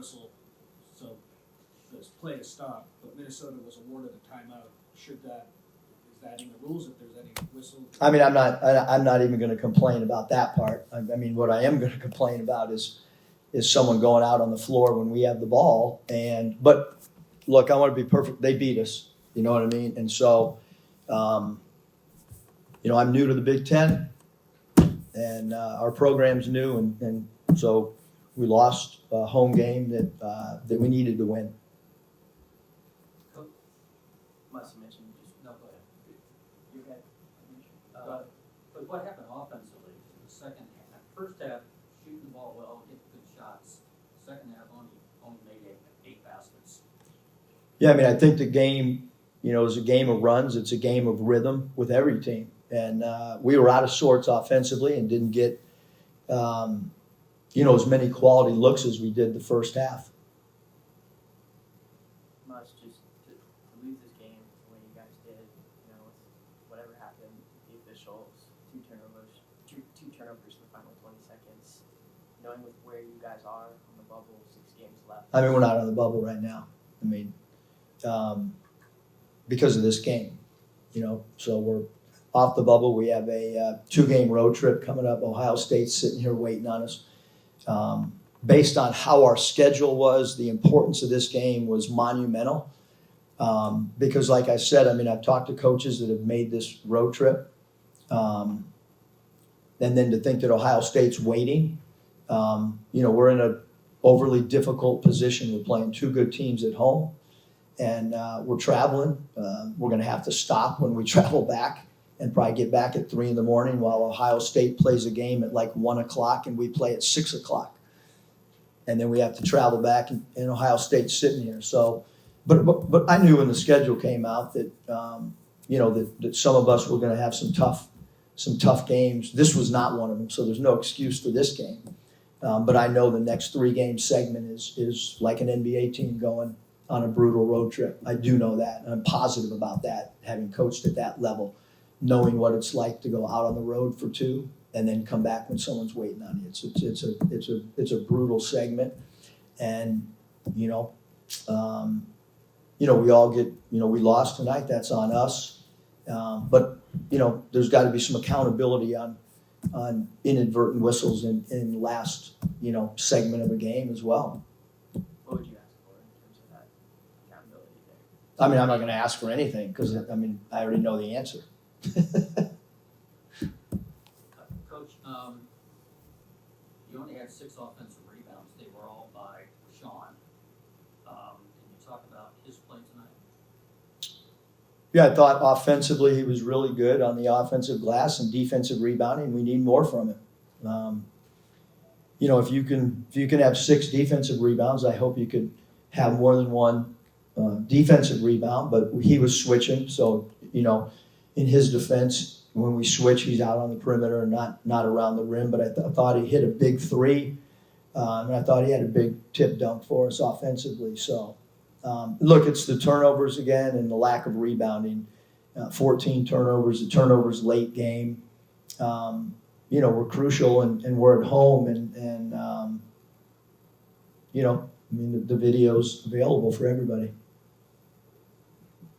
whistle, so this play is stopped, but Minnesota was awarded a timeout. Is that in the rules if there's any whistle? I mean, I'm not even going to complain about that part. I mean, what I am going to complain about is someone going out on the floor when we have the ball. But look, I want to be perfect. They beat us. You know what I mean? And so, I'm new to the Big Ten, and our program's new, and so we lost a home game that we needed to win. Must have mentioned, No, go ahead. you had, But what happened offensively in the second half? First half, shooting the ball well, getting good shots. Second half, only made 8 baskets. Yeah, I mean, I think the game, is a game of runs. It's a game of rhythm with every team. And we were out of sorts offensively and didn't get, as many quality looks as we did the first half. must just to lose this game the way you guys did, with whatever happened, the officials, two turnovers in the final 20 seconds, knowing with where you guys are on the bubble, 6 games left. I mean, we're not on the bubble right now. I mean, because of this game, so we're off the bubble. We have a 2-game road trip coming up. Ohio State's sitting here waiting on us. Based on how our schedule was, the importance of this game was monumental. Because like I said, I mean, I've talked to coaches that have made this road trip. And then to think that Ohio State's waiting, we're in an overly difficult position. We're playing 2 good teams at home, and we're traveling. We're going to have to stop when we travel back and probably get back at 3 a.m. while Ohio State plays a game at like 1 o'clock and we play at 6 o'clock. And then we have to travel back, and Ohio State's sitting here. So, but I knew when the schedule came out that, that some of us were going to have some tough games. This was not one of them, so there's no excuse for this game. But I know the next 3-game segment is like an NBA team going on a brutal road trip. I do know that, and I'm positive about that, having coached at that level, knowing what it's like to go out on the road for 2 and then come back when someone's waiting on you. It's a brutal segment, and we all get, we lost tonight. That's on us, but there's got to be some accountability on inadvertent whistles in the last segment of a game as well. What would you ask for in terms of that accountability there? I mean, I'm not going to ask for anything because I already know the answer. Coach, you only had 6 offensive rebounds. They were all by Sean. Can you talk about his play tonight? Yeah, I thought offensively he was really good on the offensive glass, and defensive rebounding, we need more from him. If you can have 6 defensive rebounds, I hope you could have more than 1 defensive rebound. But he was switching, so in his defense, when we switch, he's out on the perimeter and not around the rim. But I thought he hit a big 3, and I thought he had a big tip dunk for us offensively. So. Look, it's the turnovers again and the lack of rebounding. 14 turnovers, the turnovers late game. We're crucial and we're at home and the video's available for everybody.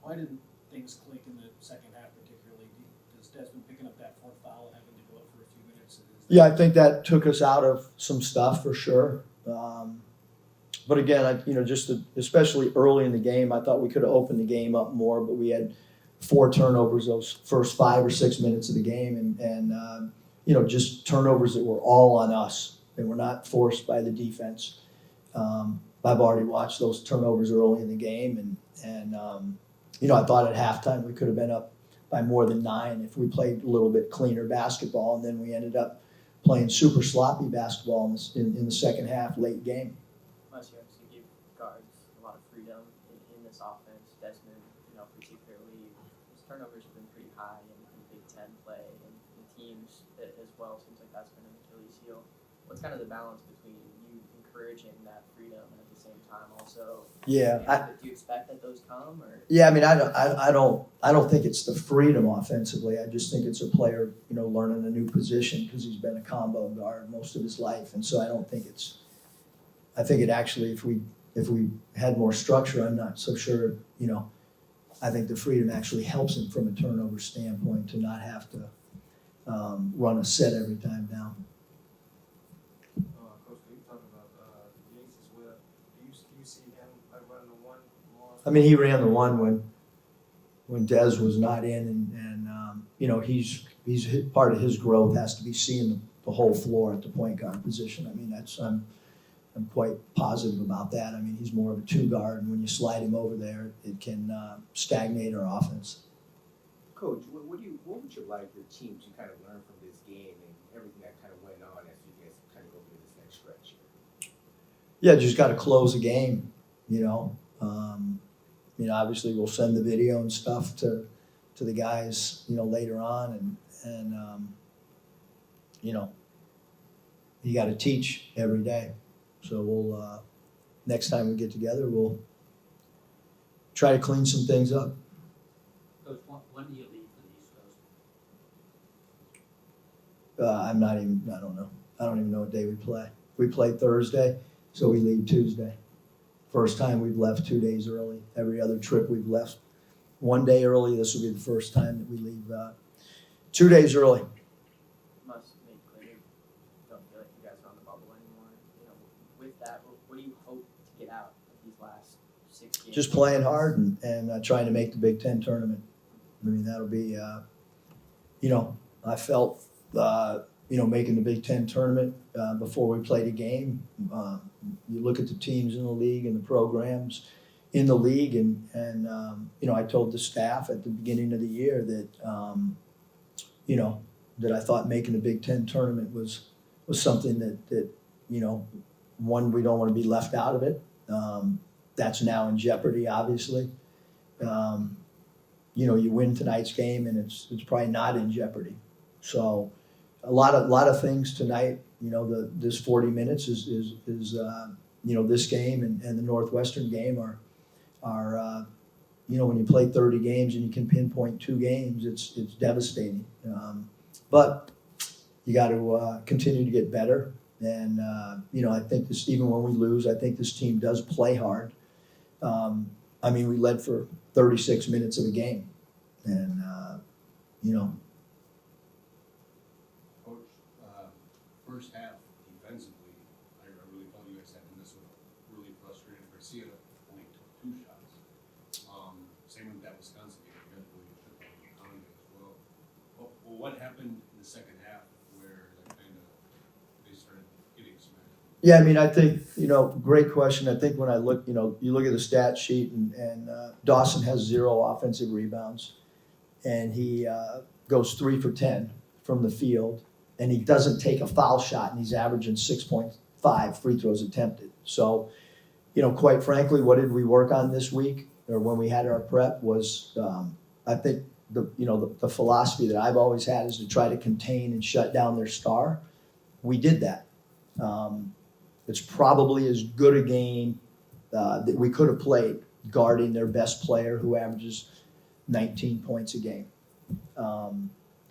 Why didn't things click in the second half particularly? Does Desmond picking up that 4th foul having to go up for a few minutes? Yeah, I think that took us out of some stuff for sure. But again, especially early in the game, I thought we could have opened the game up more, but we had 4 turnovers those first 5 or 6 minutes of the game, and just turnovers that were all on us. They were not forced by the defense. I've already watched those turnovers early in the game, and I thought at halftime we could have been up by more than 9 if we played a little bit cleaner basketball, and then we ended up playing super sloppy basketball in the second half, late game. Must you obviously give guards a lot of freedom in this offense. Desmond, particularly, his turnovers have been pretty high in Big Ten play and teams as well. Seems like that's been an Achilles heel. What's kind of the balance between you encouraging that freedom and at the same time also? Yeah, do you expect that those come? Or? Yeah, I mean, I don't think it's the freedom offensively. I just think it's a player, learning a new position because he's been a combo guard most of his life, and so I don't think it's I think it actually, if we had more structure, I'm not so sure, I think the freedom actually helps him from a turnover standpoint to not have to run a set every time down. Coach, you talking about Yates as well. Do you see him like running the one more? I mean, he ran the one when Dez was not in, and part of his growth has to be seeing the whole floor at the point guard position. I mean, I'm quite positive about that. I mean, he's more of a two guard, and when you slide him over there, it can stagnate our offense. Coach, what would you like your team to kind of learn from this game and everything that kind of went on as you guys kind of go through this next stretch here? Yeah, just got to close the game. Obviously we'll send the video and stuff to the guys, later on, and you got to teach every day. So we'll next time we get together, we'll try to clean some things up. Coach, when do you leave for the East Coast? I don't know. I don't even know what day we play. We play Thursday, so we leave Tuesday. First time we've left 2 days early. Every other trip we've left 1 day early. This will be the first time that we leave 2 days early. Must make clear, don't feel like you guys are on the bubble anymore. With that, what do you hope to get out of these last 6 games? Just playing hard and trying to make the Big Ten tournament. I mean, that'll be, I felt, making the Big Ten tournament before we played a game. You look at the teams in the league and the programs in the league, and I told the staff at the beginning of the year that, that I thought making the Big Ten tournament was something that one, we don't want to be left out of it. That's now in jeopardy, obviously. You win tonight's game, and it's probably not in jeopardy. So, a lot of things tonight. This 40 minutes is this game and the Northwestern game are when you play 30 games and you can pinpoint 2 games, it's devastating. But you got to continue to get better. And I think this, even when we lose, I think this team does play hard. We led for 36 minutes of a game, and Coach, first half defensively, I really felt you guys had in this one really frustrated. Garcia only took 2 shots. Same with that Wisconsin game. You guys really took on Conway as well. Well, what happened in the second half where they started getting smashed? Yeah, I think, great question. I think when I look, you look at the stat sheet and Dawson has 0 offensive rebounds, and he goes 3 for 10 from the field, and he doesn't take a foul shot, and he's averaging 6.5 free throws attempted. So, quite frankly, what did we work on this week, or when we had our prep, was I think the philosophy that I've always had is to try to contain and shut down their star. We did that. It's probably as good a game that we could have played guarding their best player who averages 19 points a game.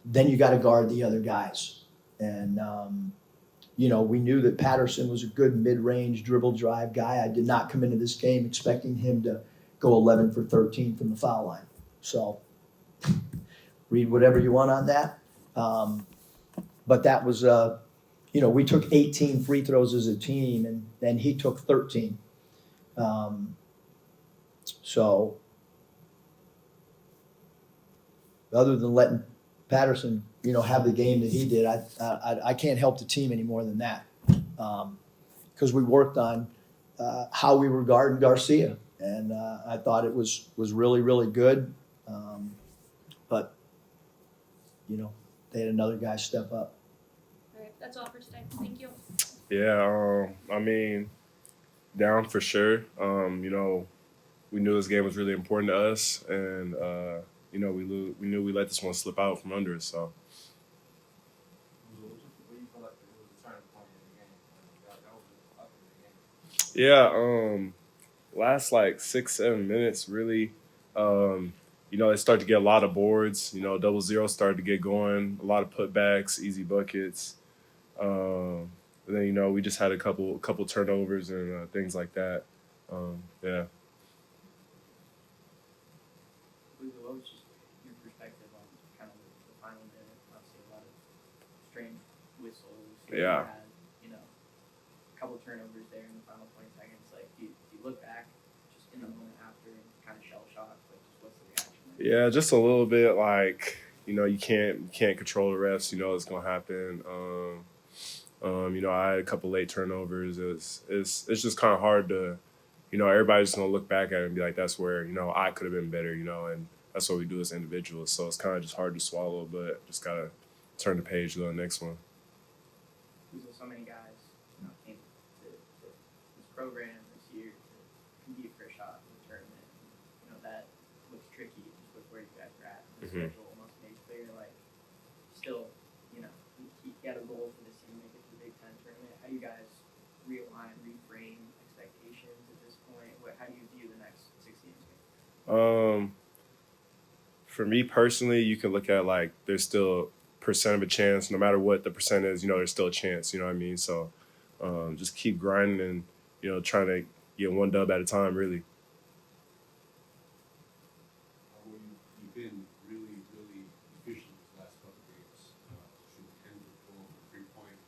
Then you got to guard the other guys. And, we knew that Patterson was a good mid-range dribble drive guy. I did not come into this game expecting him to go 11 for 13 from the foul line. So read whatever you want on that. But that was, we took 18 free throws as a team, and then he took 13. So other than letting Patterson, have the game that he did, I can't help the team any more than that, because we worked on how we were guarding Garcia, and I thought it was really, really good. But they had another guy step up. All right, that's all for today. Thank you. Yeah, down for sure. We knew this game was really important to us, and we knew we let this one slip out from under us. So. What do you feel like it was a turning point in the game? That was up in the game. Yeah, last 6-7 minutes really. They started to get a lot of boards. 0-0 started to get going. A lot of putbacks, easy buckets. And then, you know, we just had a couple turnovers and things like that. Yeah. Luka, what was just your perspective on kind of the final minute? Obviously, a lot of strange whistles. Yeah. You had, you know, a couple turnovers there in the final 20 seconds. Like, do you look back just in the moment after and kind of shell shocked? Like, just what's the reaction? Yeah, just a little bit like, you know, you can't control the refs. You know it's gonna happen. You know, I had a couple late turnovers. It's just kind of hard to, you know, everybody's just gonna look back at it and be like, that's where, you know, I could have been better. You know, and that's what we do as individuals. So it's kind of just hard to swallow, but just gotta turn the page, go to the next one. Because so many guys, you know, came to this program this year to compete for a shot in the tournament. You know, that looks tricky just with where you guys are at. The schedule almost made clear, like, still, you know, you got a goal for this year, make it to the Big Ten tournament. How do you guys realign, reframe expectations at this point? How do you view the next 6 games? For me personally, you can look at like there's still percent of a chance, no matter what the percent is, you know, there's still a chance, you know what I mean? So just keep grinding and, you know, trying to get one dub at a time, really. You've been really, really efficient these last couple of games. Shooting 10 for 12 from 3-point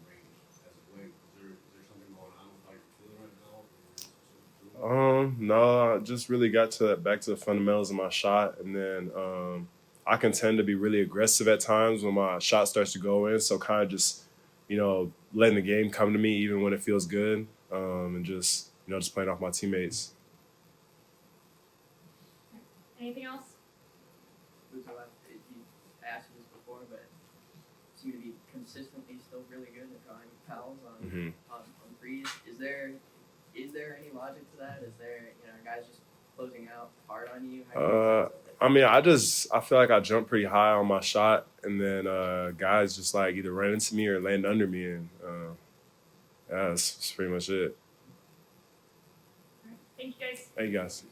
range as of late. Is there something going on with how you're feeling right now? No, I just really got back to the fundamentals of my shot, and then I can tend to be really aggressive at times when my shot starts to go in. So kind of just, you know, letting the game come to me even when it feels good, and just, you know, just playing off my teammates. Anything else? Luka, I asked you this before, but you seem to be consistently still really good at drawing fouls on threes. Is there any logic to that? Is there, you know, guys just closing out hard on you? I mean, I feel like I jump pretty high on my shot, and then guys just like either run into me or land under me, and yeah, that's pretty much it. Thank you guys. Hey guys.